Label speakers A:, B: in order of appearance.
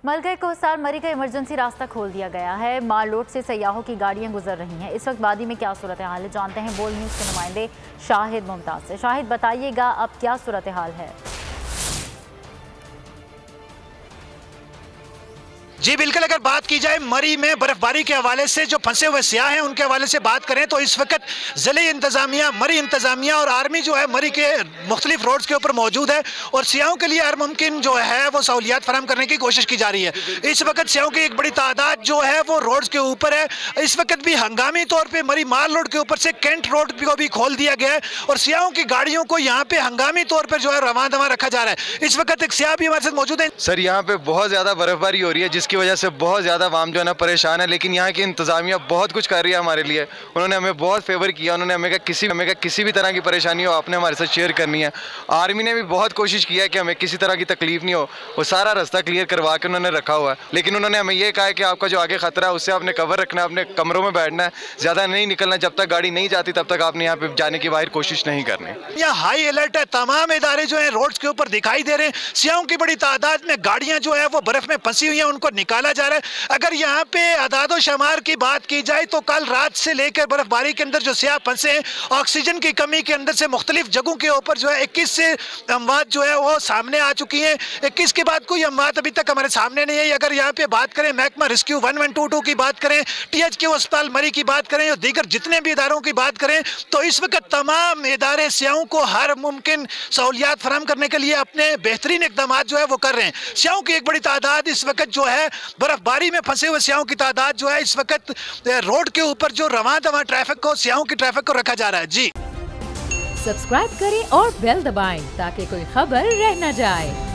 A: मलका कोहसार मरी का इमरजेंसी रास्ता खोल दिया गया है। माल रोड से सयाहों की गाड़ियां गुजर रही हैं। इस वक्त वादी में क्या सूरत हाल है, जानते हैं बोल न्यूज़ के नुमाइंदे शाहिद मुमताज से। शाहिद, बताइएगा अब क्या सूरत हाल है?
B: जी बिल्कुल, अगर बात की जाए मरी में बर्फबारी के हवाले से जो फंसे हुए सियाह हैं उनके हवाले से बात करें तो इस वक्त ज़िले इंतज़ामिया, मरी इंतज़ामिया और आर्मी जो है मरी के मुख्तलिफ रोड्स के ऊपर मौजूद है और सियाहों के लिए हर मुमकिन जो है वो सहूलियात फराहम करने की कोशिश की जा रही है। इस वक्त सियाहों की एक बड़ी तादाद जो है वो रोड्स के ऊपर है। इस वक्त भी हंगामी तौर पर मरी माल रोड के ऊपर से कैंट रोड को भी खोल दिया गया है और सियाहों की गाड़ियों को यहाँ पे हंगामी तौर पर जो है रवां दवा रखा जा रहा है। इस वक्त एक सियाह भी हमारे साथ मौजूद है।
C: सर, यहाँ पे बहुत ज़्यादा बर्फबारी हो रही है जिसकी वजह से बहुत ज़्यादा आवाम जो है ना परेशान है, लेकिन यहाँ की इंतज़ामिया बहुत कुछ कर रही है हमारे लिए। उन्होंने हमें बहुत फेवर किया। उन्होंने हमें कहा किसी भी तरह की परेशानी हो आपने हमारे साथ शेयर करनी है। आर्मी ने भी बहुत कोशिश किया है कि हमें किसी तरह की तकलीफ नहीं हो। वो सारा रास्ता क्लियर करवा के उन्होंने रखा हुआ है, लेकिन उन्होंने हमें ये कहा है कि आपका जो आगे खतरा है उससे आपने कवर रखना है, अपने कमरों में बैठना है, ज़्यादा नहीं निकलना। जब तक गाड़ी नहीं जाती तब तक आपने यहाँ पे जाने की बाहर कोशिश नहीं करनी।
B: यहाँ हाई अलर्ट है। तमाम इदारे जो है रोड्स के ऊपर दिखाई दे रहे हैं। सियाहों की बड़ी तादाद में गाड़ियां जो है वो बर्फ में फंसी हुई हैं, उनको निकाला जा रहा है। अगर यहाँ पे अदादो शुमार की बात की जाए तो कल रात से लेकर बर्फबारी के अंदर जो सियाह फंसे हैं, ऑक्सीजन की कमी के अंदर से मुख्तलिफ जगहों के ऊपर जो है 21 से अमवात जो है वो सामने आ चुकी हैं। 21 के बाद कोई अमवात अभी तक हमारे सामने नहीं है। अगर यहाँ पे बात करें महकमा रेस्क्यू 1122 की बात करें, THQ अस्पताल मरी की बात करें और दीगर जितने भी इदारों की बात करें तो इस वक्त तमाम इदारे सियाहों को हर मुमकिन सहूलियात फराहम करने के लिए अपने बेहतरीन इकदाम जो है वो कर रहे हैं। सियाहों की एक बड़ी तादाद इस वक्त जो है बर्फबारी में फंसे हुए सियाहों की तादाद जो है इस वक्त रोड के ऊपर जो रवां दवा ट्रैफिक को, सियाहों की ट्रैफिक को रखा जा रहा है। जी
D: सब्सक्राइब करें और बेल दबाएं ताकि कोई खबर रह न जाए।